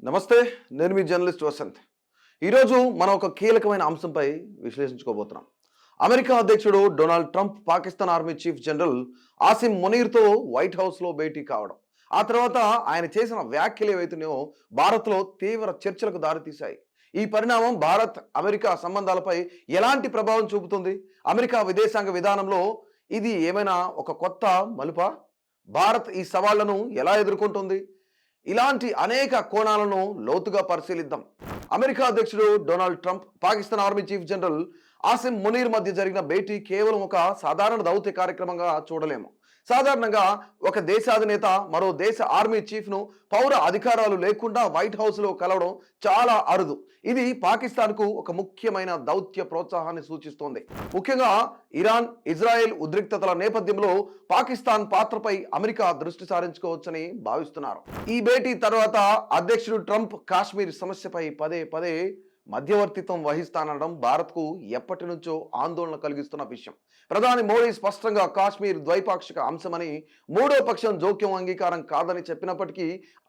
నమస్తే. నేను మీ జర్నలిస్ట్ వసంత్. ఈరోజు మనం ఒక కీలకమైన అంశంపై విశ్లేషించుకోబోతున్నాం. అమెరికా అధ్యక్షుడు Donald Trump Pakistan army chief general Asim మునీర్తో వైట్ హౌస్లో భేటీ కావడం. ఆ తర్వాత ఆయన చేసిన వ్యాఖ్యలు ఏవైతున్నాయో భారత్లో తీవ్ర చర్చలకు దారితీశాయి. ఈ పరిణామం భారత్ అమెరికా సంబంధాలపై ఎలాంటి ప్రభావం చూపుతుంది? అమెరికా విదేశాంగ విధానంలో ఇది ఏమైనా ఒక కొత్త మలుపా? భారత్ ఈ సవాళ్లను ఎలా ఎదుర్కొంటుంది? ఇలాంటి అనేక కోణాలను లోతుగా పరిశీలిద్దాం. అమెరికా అధ్యక్షుడు Donald Trump Pakistan army chief general Asim Munir మధ్య జరిగిన భేటీ కేవలం ఒక సాధారణ దౌత్య కార్యక్రమంగా చూడలేము. సాధారణంగా ఒక దేశాధినేత మరో దేశ ఆర్మీ చీఫ్ను పౌర అధికారాలు లేకుండా వైట్ హౌస్లో కలవడం చాలా అరుదు. ఇది పాకిస్తాన్కు ఒక ముఖ్యమైన దౌత్య ప్రోత్సాహాన్ని సూచిస్తోంది. ముఖ్యంగా ఇరాన్, ఇజ్రాయెల్ ఉద్రిక్తతల నేపథ్యంలో పాకిస్తాన్ పాత్రపై అమెరికా దృష్టి సారించుకోవచ్చని భావిస్తున్నారు. ఈ భేటీ తర్వాత అధ్యక్షుడు ట్రంప్ కాశ్మీర్ సమస్యపై పదే పదే మధ్యవర్తిత్వం వహిస్తానడం భారత్కు ఎప్పటి నుంచో ఆందోళన కలిగిస్తున్న విషయం. ప్రధాని మోడీ స్పష్టంగా కాశ్మీర్ ద్వైపాక్షిక అంశమని, మూడో పక్షం జోక్యం అంగీకారం కాదని చెప్పినప్పటికీ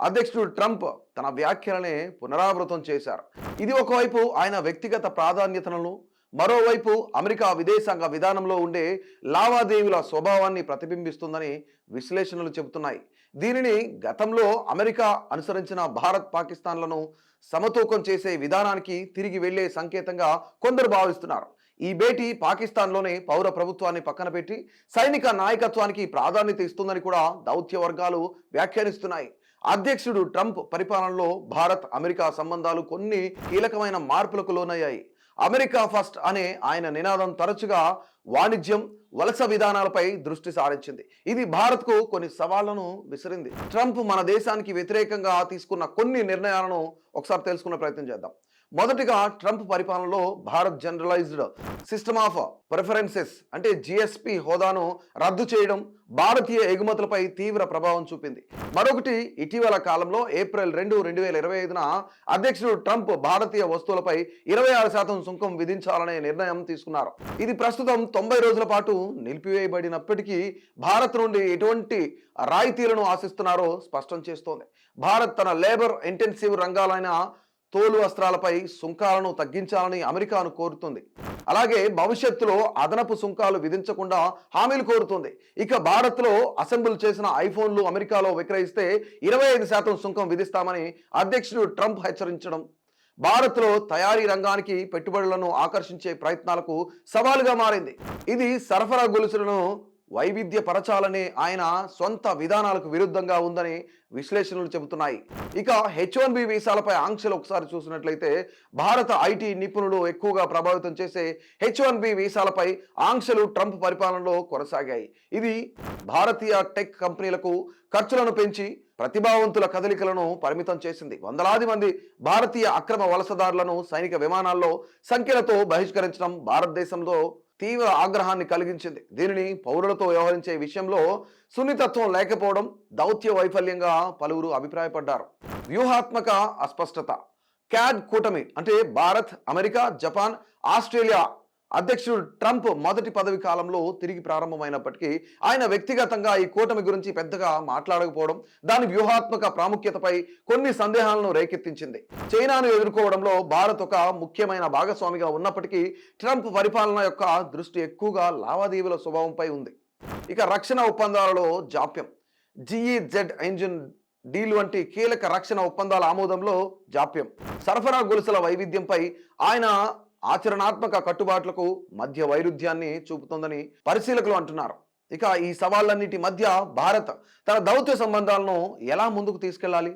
అధ్యక్షుడు ట్రంప్ తన వ్యాఖ్యలనే పునరావృతం చేశారు. ఇది ఒకవైపు ఆయన వ్యక్తిగత ప్రాధాన్యతలను, మరోవైపు అమెరికా విదేశాంగ విధానంలో ఉండే లావాదేవీల స్వభావాన్ని ప్రతిబింబిస్తుందని విశ్లేషణలు చెబుతున్నాయి. దీనిని గతంలో అమెరికా అనుసరించిన భారత్ పాకిస్తాన్లను సమతూకం చేసే విధానానికి తిరిగి వెళ్లే సంకేతంగా కొందరు భావిస్తున్నారు. ఈ భేటీ పాకిస్తాన్లోనే పౌర ప్రభుత్వాన్ని పక్కన పెట్టి సైనిక నాయకత్వానికి ప్రాధాన్యత ఇస్తుందని కూడా దౌత్య వర్గాలు వ్యాఖ్యానిస్తున్నాయి. అధ్యక్షుడు ట్రంప్ పరిపాలనలో భారత్ అమెరికా సంబంధాలు కొన్ని కీలకమైన మార్పులకు లోనయ్యాయి. అమెరికా ఫస్ట్ అనే ఆయన నినాదం తరచుగా వాణిజ్యం, వలస విధానాలపై దృష్టి సారించింది. ఇది భారత్కు కొన్ని సవాళ్లను విసిరింది. ట్రంప్ మన దేశానికి వ్యతిరేకంగా తీసుకున్న కొన్ని నిర్ణయాలను ఒకసారి తెలుసుకునే ప్రయత్నం చేద్దాం. మొదటిగా, ట్రంప్ పరిపాలనలో Bharat generalized system of preferences అంటే జిఎస్పి హోదాను రద్దు చేయడం భారతీయ ఎగుమతులపై తీవ్ర ప్రభావం చూపింది. మరొకటి, ఇటీవల కాలంలో ఏప్రిల్ 2, 2025న అధ్యక్షుడు ట్రంప్ భారతీయ వస్తువులపై 26% సుంకం విధించాలనే నిర్ణయం తీసుకున్నారు. ఇది ప్రస్తుతం 90 రోజుల పాటు నిలిపివేయబడినప్పటికీ భారత్ నుండి ఎటువంటి రాయితీలను ఆశిస్తున్నారో స్పష్టం చేస్తోంది. భారత్ తన లేబర్ ఇంటెన్సివ్ రంగాలైన తోలు వస్త్రాలపై సుంకాలను తగ్గించాలని అమెరికాను కోరుతుంది. అలాగే భవిష్యత్తులో అదనపు సుంకాలు విధించకుండా హామీలు కోరుతుంది. ఇక భారత్లో అసెంబుల్ చేసిన ఐఫోన్లు అమెరికాలో విక్రయిస్తే 25% సుంకం విధిస్తామని అధ్యక్షుడు ట్రంప్ హెచ్చరించడం భారత్లో తయారీ రంగానికి పెట్టుబడులను ఆకర్షించే ప్రయత్నాలకు సవాలుగా మారింది. ఇది సరఫరా గొలుసులను వైవిధ్యపరచాలనే ఆయన సొంత విధానాలకు విరుద్ధంగా ఉందని విశ్లేషణలు చెబుతున్నాయి. ఇక H1B వీసాలపై ఆంక్షలు ఒకసారి చూసినట్లయితే భారత ఐటీ నిపుణులు ఎక్కువగా ప్రభావితం చేసే H1B వీసాలపై ఆంక్షలు ట్రంప్ పరిపాలనలో కొనసాగాయి. ఇది భారతీయ టెక్ కంపెనీలకు ఖర్చులను పెంచి ప్రతిభావంతుల కదలికలను పరిమితం చేసింది. వందలాది మంది భారతీయ అక్రమ వలసదారులను సైనిక విమానాల్లో సంఖ్యలతో బహిష్కరించడం భారతదేశంలో తీవ్ర ఆగ్రహాన్ని కలిగించింది. దీనిని పౌరులతో వ్యవహరించే విషయంలో సున్నితత్వం లేకపోవడం దౌత్య వైఫల్యంగా పలువురు అభిప్రాయపడ్డారు. వ్యూహాత్మక అస్పష్టత. క్యాడ్ కూటమి అంటే భారత్, అమెరికా, జపాన్, ఆస్ట్రేలియా అధ్యక్షుడు ట్రంప్ మొదటి పదవి కాలంలో తిరిగి ప్రారంభమైనప్పటికీ ఆయన వ్యక్తిగతంగా ఈ కూటమి గురించి పెద్దగా మాట్లాడకపోవడం దాని వ్యూహాత్మక ప్రాముఖ్యతపై కొన్ని సందేహాలను రేకెత్తించింది. చైనాను ఎదుర్కోవడంలో భారత్ ఒక ముఖ్యమైన భాగస్వామిగా ఉన్నప్పటికీ ట్రంప్ పరిపాలన యొక్క దృష్టి ఎక్కువగా లావాదేవీల స్వభావంపై ఉంది. ఇక రక్షణ ఒప్పందాలలో జాప్యం. GEZ ఇంజిన్ డీల్ వంటి కీలక రక్షణ ఒప్పందాల ఆమోదంలో జాప్యం, సరఫరా గొలుసుల వైవిధ్యంపై ఆయన ఆచరణాత్మక కట్టుబాట్లకు మధ్య వైరుధ్యాన్ని చూపుతోందని పరిశీలకులు అంటున్నారు. ఇక ఈ సవాళ్లన్నిటి మధ్య భారత్ తన దౌత్య సంబంధాలను ఎలా ముందుకు తీసుకెళ్లాలి?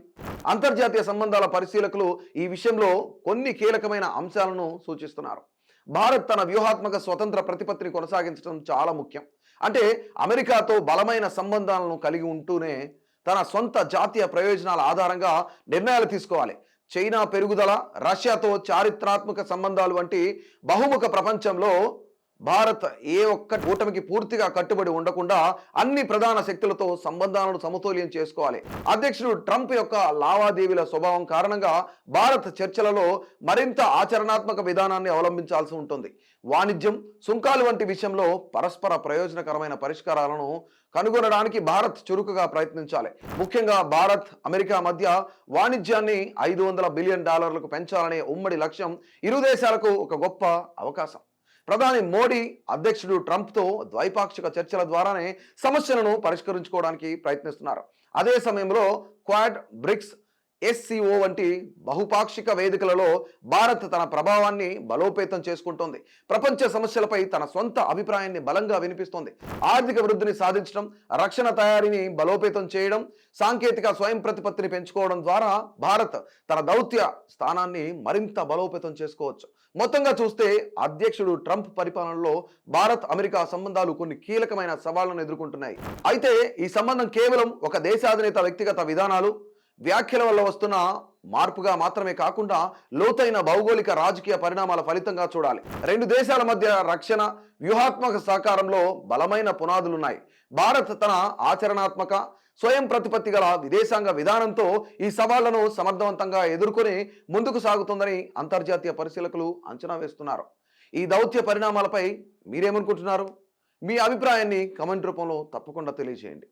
అంతర్జాతీయ సంబంధాల పరిశీలకులు ఈ విషయంలో కొన్ని కీలకమైన అంశాలను సూచిస్తున్నారు. భారత్ తన వ్యూహాత్మక స్వతంత్ర ప్రతిపత్తిని కొనసాగించడం చాలా ముఖ్యం. అంటే అమెరికాతో బలమైన సంబంధాలను కలిగి ఉంటూనే తన సొంత జాతీయ ప్రయోజనాల ఆధారంగా నిర్ణయాలు తీసుకోవాలి. చైనా పెరుగుదల, రష్యాతో చారిత్రాత్మక సంబంధాలు వంటి బహుముఖ ప్రపంచంలో భారత్ ఏ ఒక్క కూటమికి పూర్తిగా కట్టుబడి ఉండకుండా అన్ని ప్రధాన శక్తులతో సంబంధాలను సమతుల్యం చేసుకోవాలి. అధ్యక్షుడు ట్రంప్ యొక్క లావాదేవీల స్వభావం కారణంగా భారత్ చర్చలలో మరింత ఆచరణాత్మక విధానాన్ని అవలంబించాల్సి ఉంటుంది. వాణిజ్యం, సుంకాలు వంటి విషయంలో పరస్పర ప్రయోజనకరమైన పరిష్కారాలను కనుగొనడానికి భారత్ చురుకుగా ప్రయత్నించాలి. ముఖ్యంగా భారత్, అమెరికా మధ్య వాణిజ్యాన్ని $500 బిలియన్ పెంచాలనే ఉమ్మడి లక్ష్యం ఇరు దేశాలకు ఒక గొప్ప అవకాశం. ప్రధాని మోడీ అధ్యక్షుడు ట్రంప్తో ద్వైపాక్షిక చర్చల ద్వారానే సమస్యలను పరిష్కరించుకోవడానికి ప్రయత్నిస్తున్నారు. అదే సమయంలో క్వాడ్, బ్రిక్స్, SCO వంటి బహుపాక్షిక వేదికలలో భారత్ తన ప్రభావాన్ని బలోపేతం చేసుకుంటోంది. ప్రపంచ సమస్యలపై తన సొంత అభిప్రాయాన్ని బలంగా వినిపిస్తోంది. ఆర్థిక వృద్ధిని సాధించడం, రక్షణ తయారీని బలోపేతం చేయడం, సాంకేతిక స్వయం ప్రతిపత్తిని పెంచుకోవడం ద్వారా భారత్ తన దౌత్య స్థానాన్ని మరింత బలోపేతం చేసుకోవచ్చు. మొత్తంగా చూస్తే అధ్యక్షుడు ట్రంప్ పరిపాలనలో భారత్, అమెరికా సంబంధాలు కొన్ని కీలకమైన సవాళ్లను ఎదుర్కొంటున్నాయి. అయితే ఈ సంబంధం కేవలం ఒక దేశాధినేత వ్యక్తిగత విధానాలు, వ్యాఖ్యల వల్ల వస్తున్న మార్పుగా మాత్రమే కాకుండా లోతైన భౌగోళిక రాజకీయ పరిణామాల ఫలితంగా చూడాలి. రెండు దేశాల మధ్య రక్షణ, వ్యూహాత్మక సహకారంలో బలమైన పునాదులున్నాయి. భారత్ తన ఆచరణాత్మక, స్వయం ప్రతిపత్తి గల విదేశాంగ విధానంతో ఈ సవాళ్లను సమర్థవంతంగా ఎదుర్కొని ముందుకు సాగుతుందని అంతర్జాతీయ పరిశీలకులు అంచనా వేస్తున్నారు. ఈ దౌత్య పరిణామాలపై మీరేమనుకుంటున్నారు? మీ అభిప్రాయాన్ని కమెంట్ రూపంలో తప్పకుండా తెలియజేయండి.